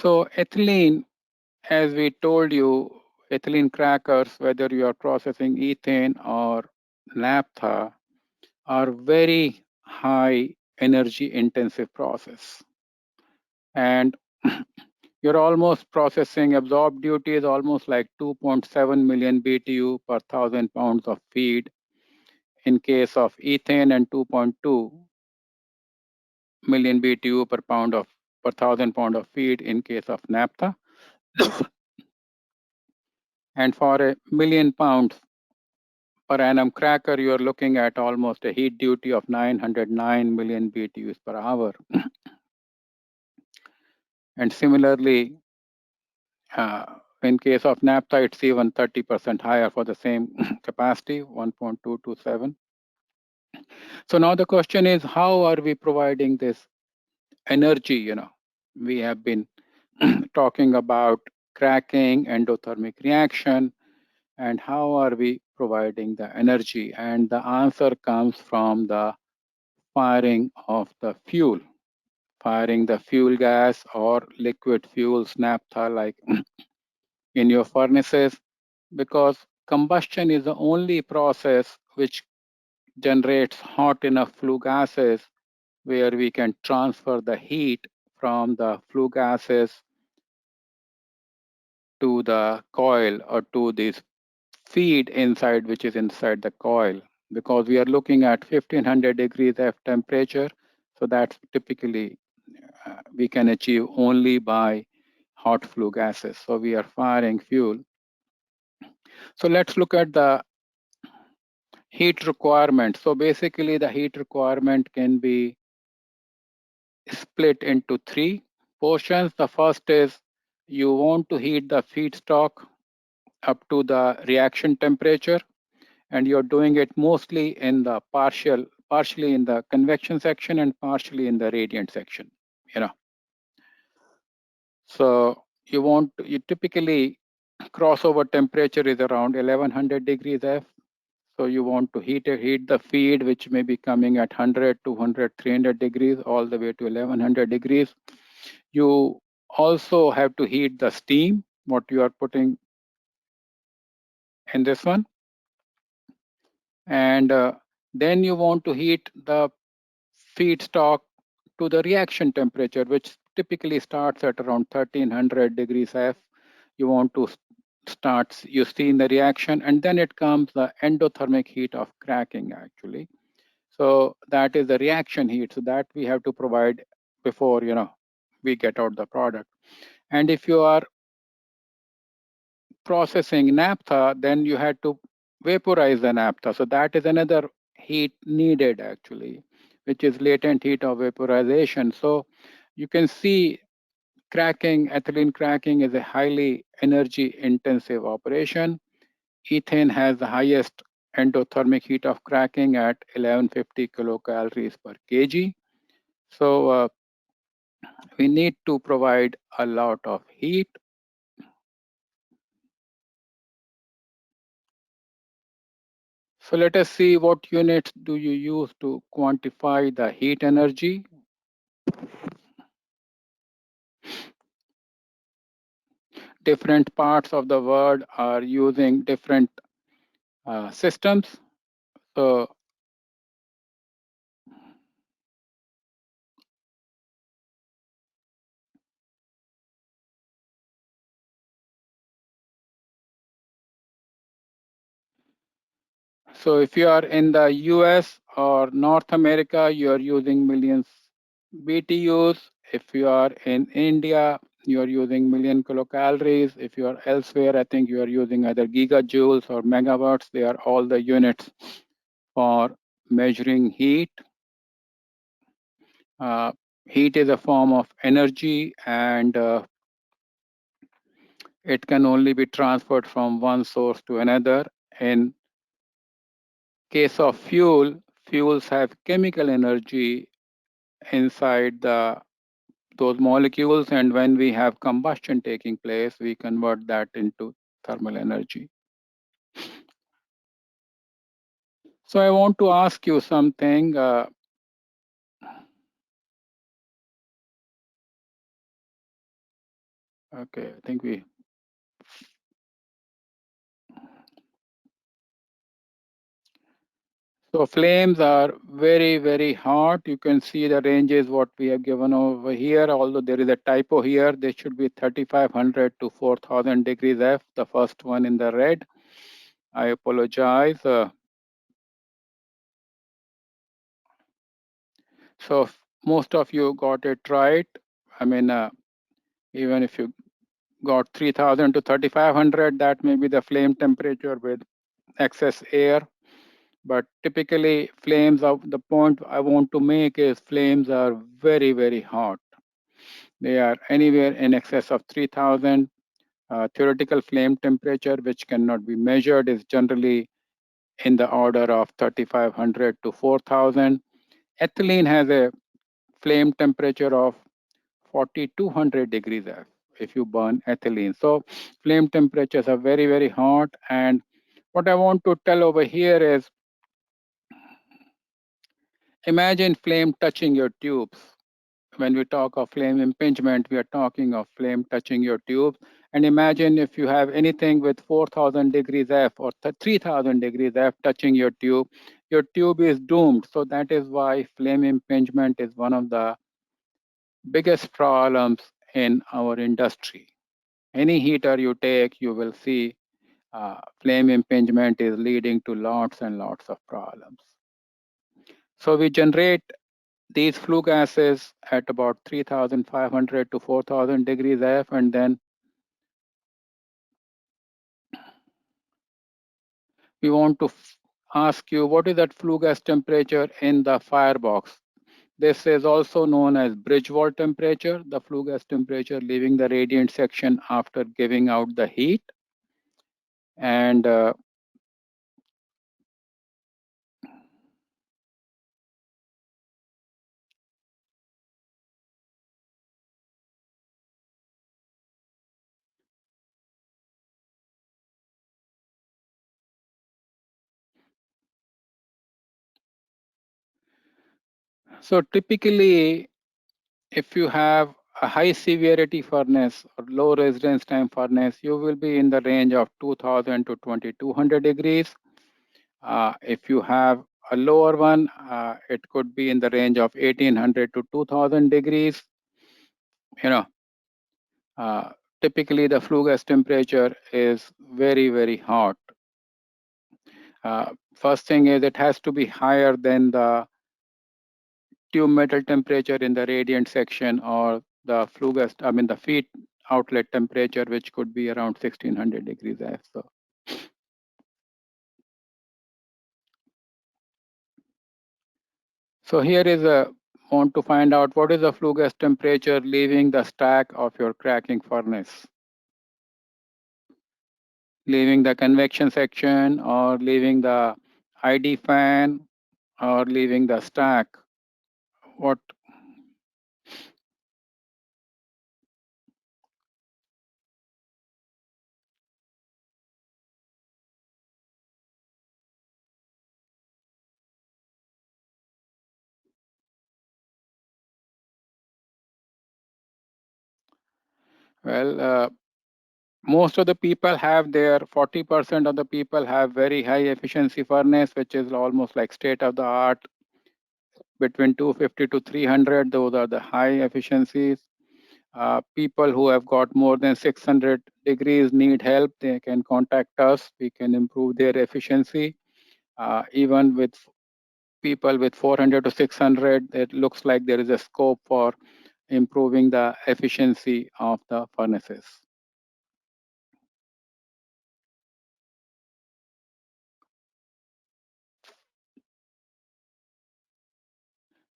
So ethylene, as we told you, ethylene crackers, whether you are processing ethane or naphtha, are very high energy intensive process. And you're almost processing absorbed duty is almost like 2.7 million BTU per 1,000 pounds of feed in case of ethane and 2.2 million BTU per 1,000 pound of feed in case of naphtha. And for a million pounds per annum cracker, you are looking at almost a heat duty of 909 million BTUs per hour. And similarly, in case of naphtha, it's even 30% higher for the same capacity, 1.227. So now the question is, how are we providing this energy? We have been talking about cracking, endothermic reaction, and how are we providing the energy? And the answer comes from the firing of the fuel, firing the fuel gas or liquid fuels, naphtha, like in your furnaces, because combustion is the only process which generates hot enough flue gases where we can transfer the heat from the flue gases to the coil or to this feed inside, which is inside the coil, because we are looking at 1500 degrees F temperature. So that's typically we can achieve only by hot flue gases. So we are firing fuel. So let's look at the heat requirement. So basically the heat requirement can be split into three portions. The first is you want to heat the feedstock up to the reaction temperature, and you're doing it mostly in the partially in the convection section and partially in the radiant section. So you typically crossover temperature is around 1100 degrees F. So you want to heat the feed, which may be coming at 100, 200, 300 degrees, all the way to 1100 degrees. You also have to heat the steam, what you are putting in this one. And then you want to heat the feedstock to the reaction temperature, which typically starts at around 1300 degrees F. You want to start, you see in the reaction, and then it comes the endothermic heat of cracking, actually. So that is the reaction heat. So that we have to provide before we get out the product. And if you are processing naphtha, then you had to vaporize the naphtha. So that is another heat needed, actually, which is latent heat of vaporization. So you can see ethylene cracking is a highly energy intensive operation. Ethane has the highest endothermic heat of cracking at 1150 kilocalories per kg. So we need to provide a lot of heat. So let us see what units do you use to quantify the heat energy. Different parts of the world are using different systems. So if you are in the US or North America, you are using millions BTUs. If you are in India, you are using million kilocalories. If you are elsewhere, I think you are using either gigajoules or megawatts. They are all the units for measuring heat. Heat is a form of energy, and it can only be transferred from one source to another. In case of fuels have chemical energy inside those molecules, and when we have combustion taking place, we convert that into thermal energy. So I want to ask you something. Okay, I think we. So flames are very, very hot. You can see the ranges what we have given over here. Although there is a typo here, they should be 3,500 to 4,000 degrees F, the first one in the red. I apologize. So most of you got it right. I mean, even if you got 3,000 to 3,500, that may be the flame temperature with excess air. But typically, flames of the point I want to make is flames are very, very hot. They are anywhere in excess of 3,000. Theoretical flame temperature, which cannot be measured, is generally in the order of 3,500 to 4,000. Ethylene has a flame temperature of 4,200 degrees F if you burn ethylene. So flame temperatures are very, very hot. And what I want to tell over here is imagine flame touching your tubes. When we talk of flame impingement, we are talking of flame touching your tubes. And imagine if you have anything with 4,000 degrees F or 3,000 degrees F touching your tube is doomed. So that is why flame impingement is one of the biggest problems in our industry. Any heater you take, you will see flame impingement is leading to lots and lots of problems. So we generate these flue gases at about 3,500 to 4,000 degrees F, and then we want to ask you what is that flue gas temperature in the firebox. This is also known as bridge wall temperature, the flue gas temperature leaving the radiant section after giving out the heat. And so typically, if you have a high severity furnace or low residence time furnace, you will be in the range of 2,000 to 2,200 degrees. If you have a lower one, it could be in the range of 1,800 to 2,000 degrees. You know, uh, typically the flue gas temperature is very, very hot. First thing is it has to be higher than the tube metal temperature in the radiant section or the flue gas, I mean the feed outlet temperature, which could be around 1,600 degrees F. So here is a want to find out what is the flue gas temperature leaving the stack of your cracking furnace, leaving the convection section or leaving the ID fan or leaving the stack. What well, most of the people have their 40% of the people have very high efficiency furnace, which is almost like state of the art between 250 to 300. Those are the high efficiencies. People who have got more than 600 degrees need help. They can contact us. We can improve their efficiency. Even with people with 400 to 600, it looks like there is a scope for improving the efficiency of the furnaces.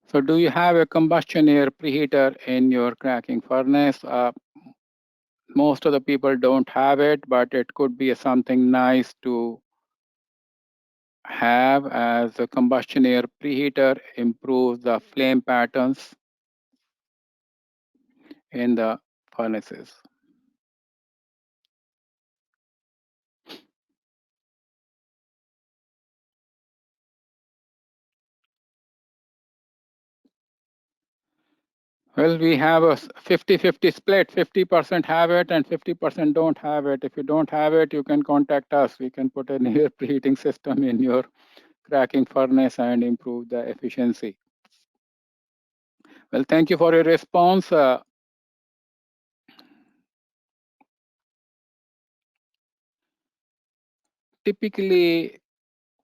So do you have a combustion air preheater in your cracking furnace? Most of the people don't have it, but it could be something nice to have, as a combustion air preheater improves the flame patterns in the furnaces. Well, we have a 50-50 split. 50% have it and 50% don't have it. If you don't have it, you can contact us. We can put an air preheating system in your cracking furnace and improve the efficiency. Well, thank you for your response. Typically,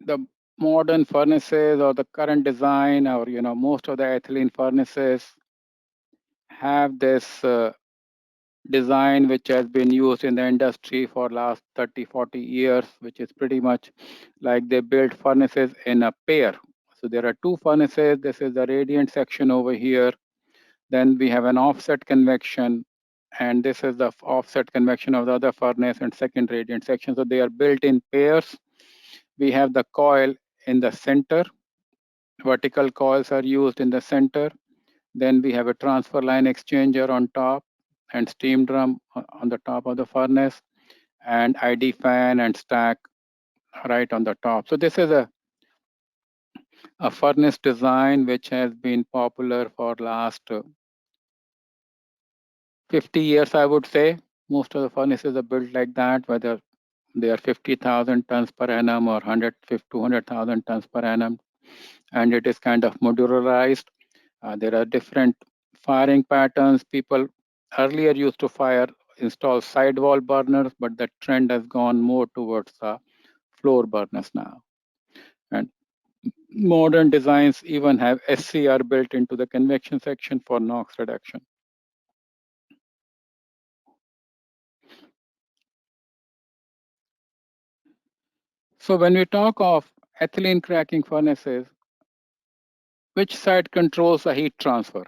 the modern furnaces or the current design, or most of the ethylene furnaces have this design which has been used in the industry for last 30-40 years, which is pretty much like they build furnaces in a pair. So there are two furnaces. This is the radiant section over here. Then we have an offset convection, and this is the offset convection of the other furnace and second radiant section. So they are built in pairs. We have the coil in the center. Vertical coils are used in the center. Then we have a transfer line exchanger on top and steam drum on the top of the furnace, and ID fan and stack right on the top. So this is a furnace design which has been popular for last 50 years, I would say. Most of the furnaces are built like that, whether they are 50,000 tons per annum or 200,000 tons per annum, and it is kind of modularized. There are different firing patterns. People earlier used to install sidewall burners, but the trend has gone more towards floor burners now. And modern designs even have SCR built into the convection section for NOx reduction. So when we talk of ethylene cracking furnaces, which side controls the heat transfer?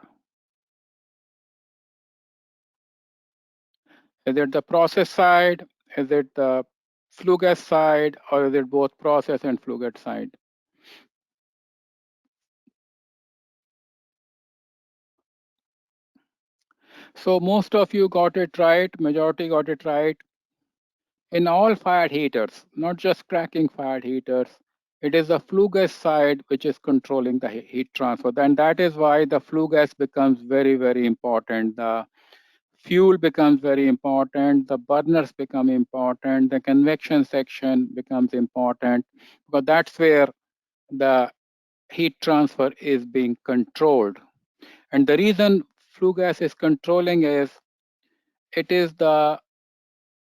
Is it the process side? Is it the flue gas side? Or is it both process and flue gas side? So most of you got it right, majority got it right. In all fired heaters, not just cracking fired heaters, it is the flue gas side which is controlling the heat transfer. And that is why the flue gas becomes very, very important. The fuel becomes very important. The burners become important. The convection section becomes important, because that's where the heat transfer is being controlled. And the reason flue gas is controlling is it is the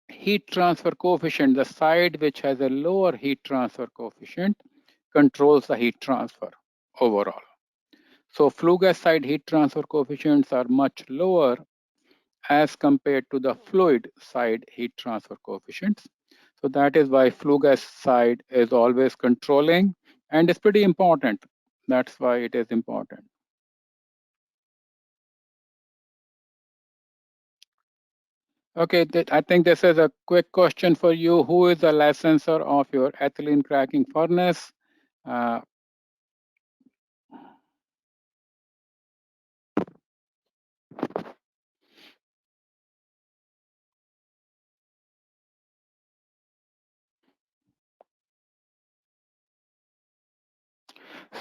heat transfer coefficient, the side which has a lower heat transfer coefficient, controls the heat transfer overall. So flue gas side heat transfer coefficients are much lower as compared to the fluid side heat transfer coefficients. So that is why flue gas side is always controlling, and it's pretty important. That's why it is important. Okay, I think this is a quick question for you. Who is the licensor of your ethylene cracking furnace? Uh,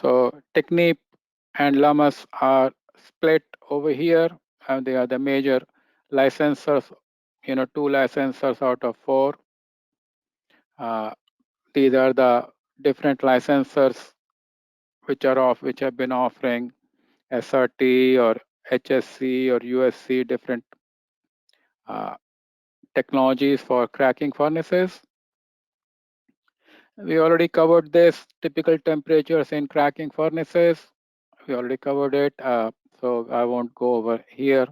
So Technip and Lamas are split over here, and they are the major licensors, two licensors out of four. These are the different licensors which have been offering SRT or HSC or USC, different technologies for cracking furnaces. We already covered this, typical temperatures in cracking furnaces. We already covered it, so I won't go over here.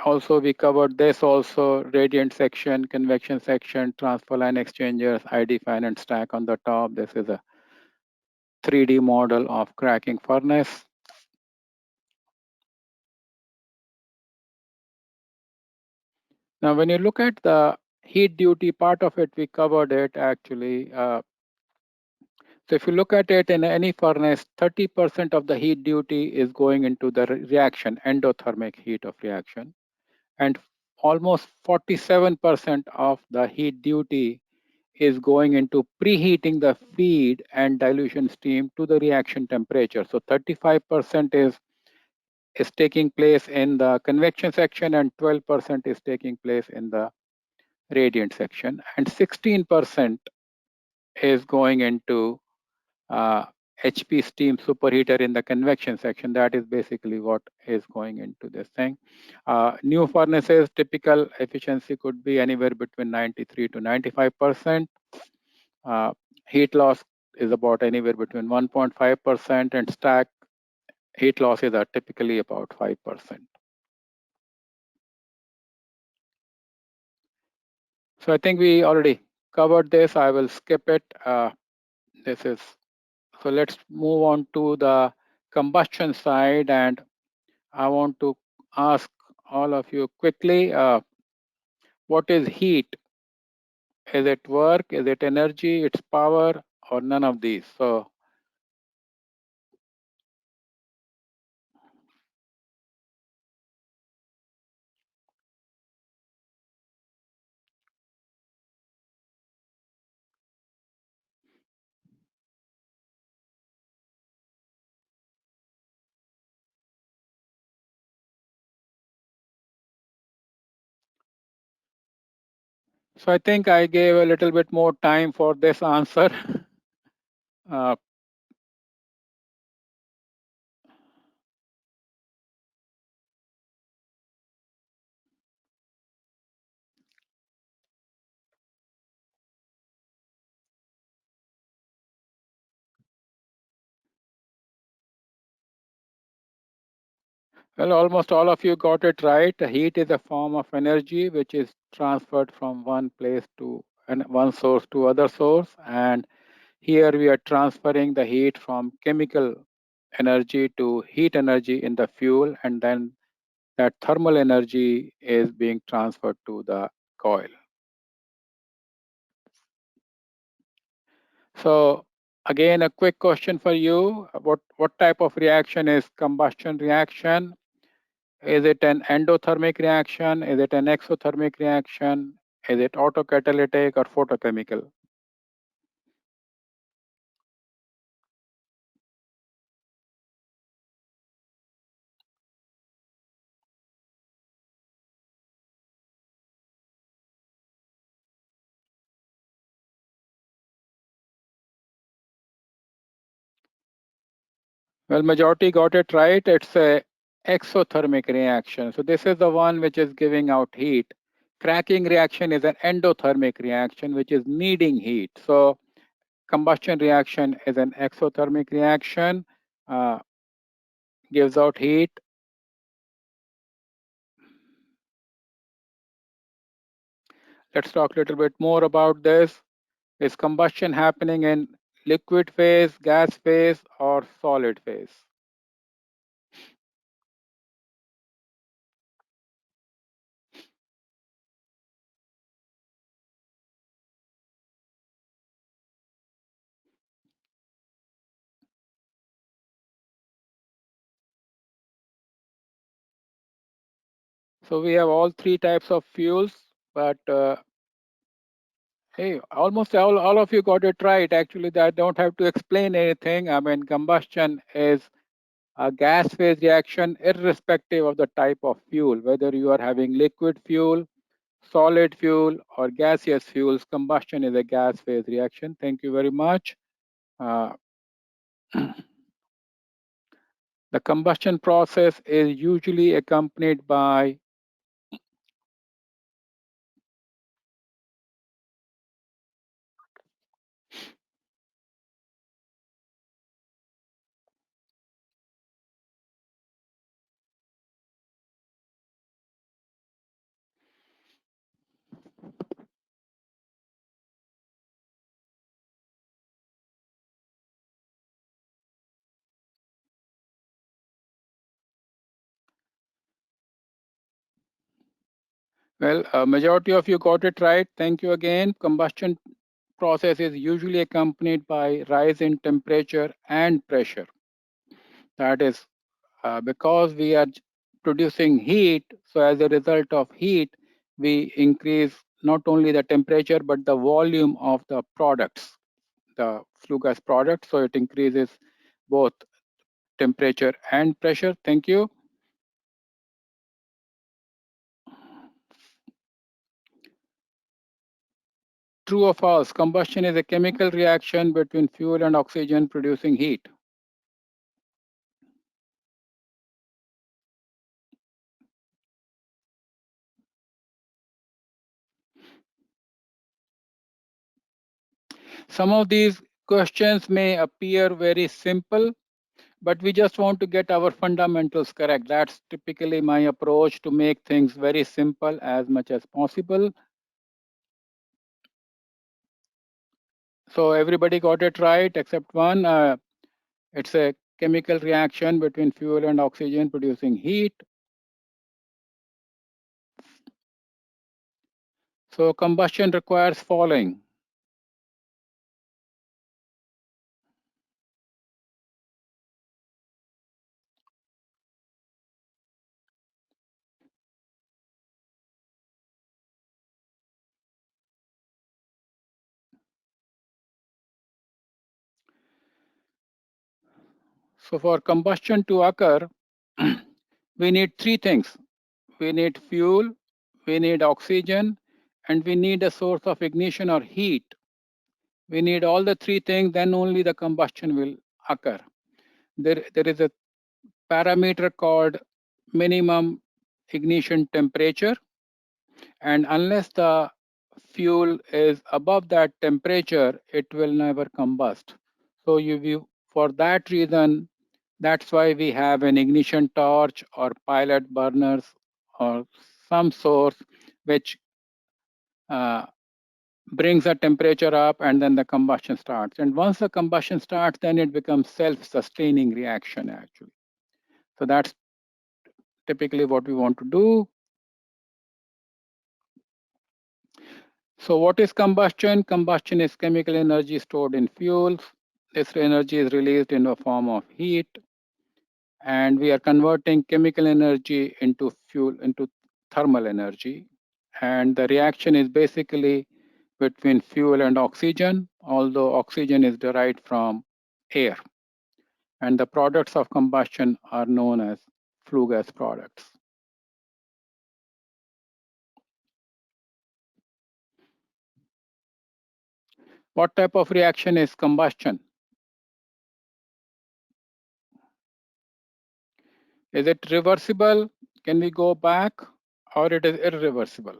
Also, we covered this also, radiant section, convection section, transfer line exchangers, ID fan and stack on the top. This is a 3D model of cracking furnace. Now, when you look at the heat duty part of it, we covered it actually. So if you look at it in any furnace, 30% of the heat duty is going into the reaction, endothermic heat of reaction. And almost 47% of the heat duty is going into preheating the feed and dilution stream to the reaction temperature. So 35% is is taking place in the convection section and 12% is taking place in the radiant section, and 16% is going into HP steam superheater in the convection section. That is basically what is going into this thing. New furnaces, typical efficiency could be anywhere between 93 to 95%. Heat loss is about anywhere between 1.5%, and stack heat losses are typically about 5%. So I think we already covered this. I will skip it. So let's move on to the combustion side, and I want to ask all of you quickly, what is heat? Is it work? Is it energy? It's power, or none of these? So I think I gave a little bit more time for this answer. Uh, well, almost all of you got it right. Heat is a form of energy which is transferred from one place to one source to other source. And here we are transferring the heat from chemical energy to heat energy in the fuel, and then that thermal energy is being transferred to the coil. So again, a quick question for you. What type of reaction is combustion reaction? Is it an endothermic reaction? Is it an exothermic reaction? Is it autocatalytic or photochemical? Well, majority got it right. It's a exothermic reaction. So this is the one which is giving out heat. Cracking reaction is an endothermic reaction which is needing heat. So combustion reaction is an exothermic reaction, gives out heat. Let's talk a little bit more about this. Is combustion happening in liquid phase, gas phase, or solid phase? So we have all three types of fuels, but hey, almost all of you got it right. Actually, I don't have to explain anything. I mean, combustion is a gas phase reaction irrespective of the type of fuel, whether you are having liquid fuel, solid fuel, or gaseous fuels. Combustion is a gas phase reaction. Thank you very much. Uh, the combustion process is usually accompanied by well, a majority of you got it right. Thank you again. Combustion process is usually accompanied by rise in temperature and pressure. That is because we are producing heat. So as a result of heat, we increase not only the temperature, but the volume of the products, the flue gas products. So it increases both temperature and pressure. Thank you. True or false? Combustion is a chemical reaction between fuel and oxygen producing heat. Some of these questions may appear very simple, but we just want to get our fundamentals correct. That's typically my approach, to make things very simple as much as possible. So everybody got it right except one. It's a chemical reaction between fuel and oxygen producing heat. So combustion requires following. So for combustion to occur, we need three things. We need fuel, we need oxygen, and we need a source of ignition or heat. We need all the three things, then only the combustion will occur. There is a parameter called minimum ignition temperature, and unless the fuel is above that temperature, it will never combust. So for that reason, that's why we have an ignition torch or pilot burners or some source which brings the temperature up, and then the combustion starts. And once the combustion starts, then it becomes self-sustaining reaction actually. So that's typically what we want to do. So what is combustion? Combustion is chemical energy stored in fuels. This energy is released in the form of heat, and we are converting chemical energy into thermal energy. And the reaction is basically between fuel and oxygen, although oxygen is derived from air. And the products of combustion are known as flue gas products. What type of reaction is combustion? Is it reversible? Can we go back? Or it is irreversible?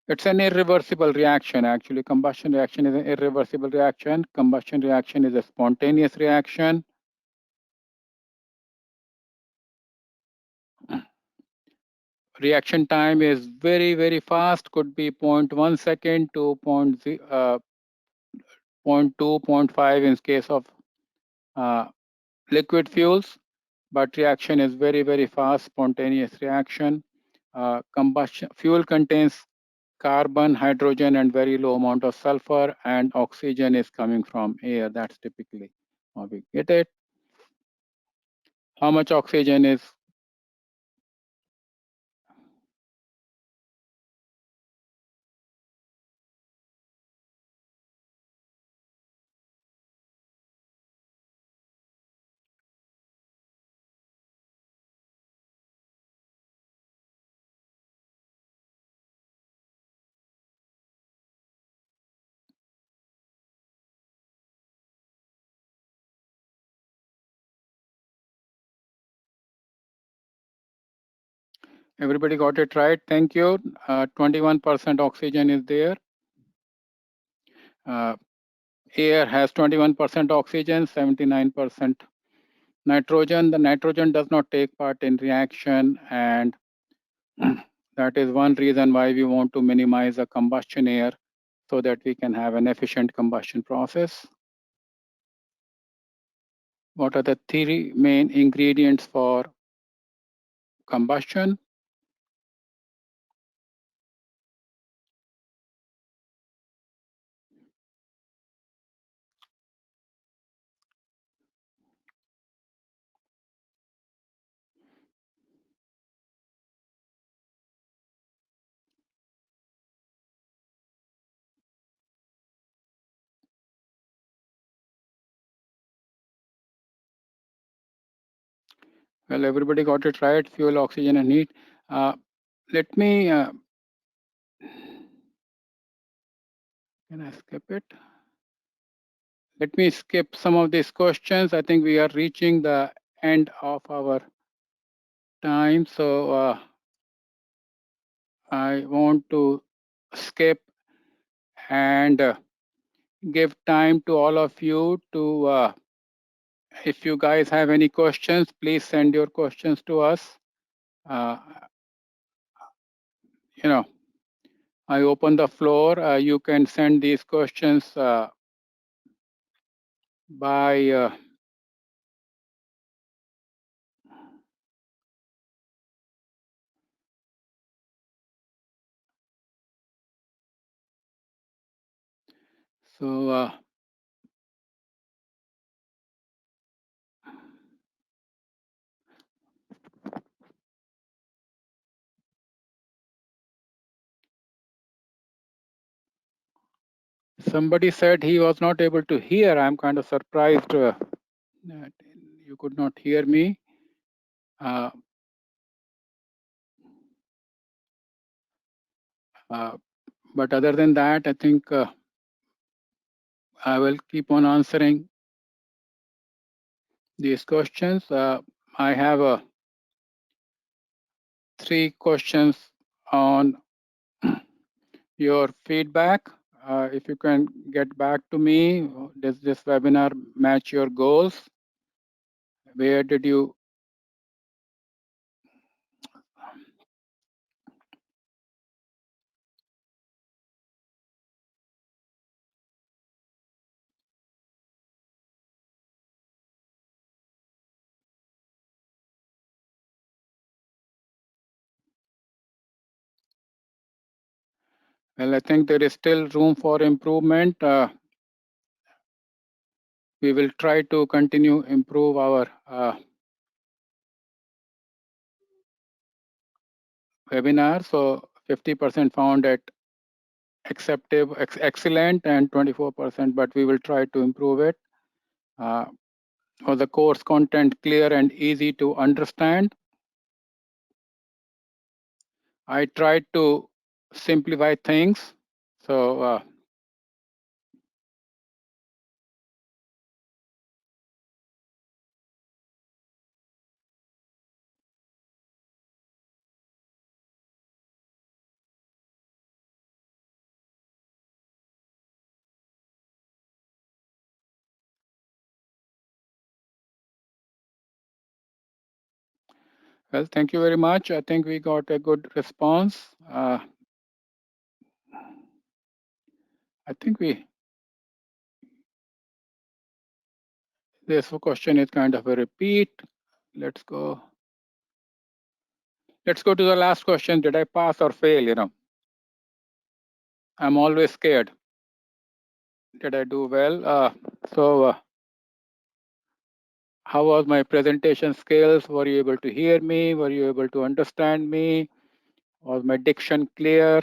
It's an irreversible reaction. Actually, combustion reaction is an irreversible reaction. Combustion reaction is a spontaneous reaction. Reaction time is very, very fast, could be 0.1 second to 0.2, 0.5 in case of liquid fuels. But reaction is very, very fast, spontaneous reaction. Combustion fuel contains carbon, hydrogen, and very low amount of sulfur, and oxygen is coming from air. That's typically how we get it. How much oxygen is? Everybody got it right. Thank you. 21% oxygen is there. Air has 21% oxygen, 79% nitrogen. The nitrogen does not take part in reaction, and that is one reason why we want to minimize the combustion air so that we can have an efficient combustion process. What are the three main ingredients for combustion? Well, everybody got it right, fuel, oxygen, and heat. Let me, can I skip it? Let me skip some of these questions. I think we are reaching the end of our time. So I want to skip and give time to all of you to, if you guys have any questions, please send your questions to us. Uh, you know, I open the floor. You can send these questions by so somebody said he was not able to hear. I'm kind of surprised that you could not hear me. Uh, but other than that, I think I will keep on answering these questions. I have 3 questions on your feedback. If you can get back to me, does this webinar match your goals? Where did you? Well, I think there is still room for improvement. We will try to continue improve our webinar. So 50% found it acceptable, excellent, and 24%, but we will try to improve it. For the course content clear and easy to understand. I tried to simplify things. So well, thank you very much. I think we got a good response. I think this question is kind of a repeat. Let's go. Let's go to the last question. Did I pass or fail? I'm always scared. Did I do well? So how was my presentation skills? Were you able to hear me? Were you able to understand me? Was my diction clear?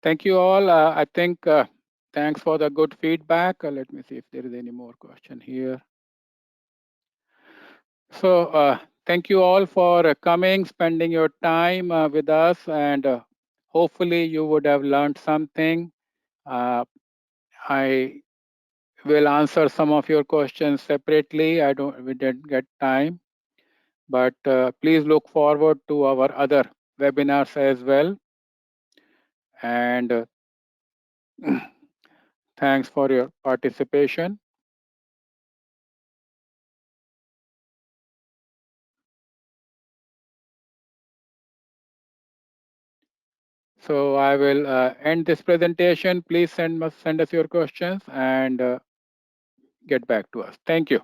Thank you all. I think thanks for the good feedback. Let me see if there is any more question here. So thank you all for coming, spending your time with us, and hopefully you would have learned something. I will answer some of your questions separately. We didn't get time, but please look forward to our other webinars as well. And thanks for your participation. So I will end this presentation. Please send us your questions and get back to us. Thank you.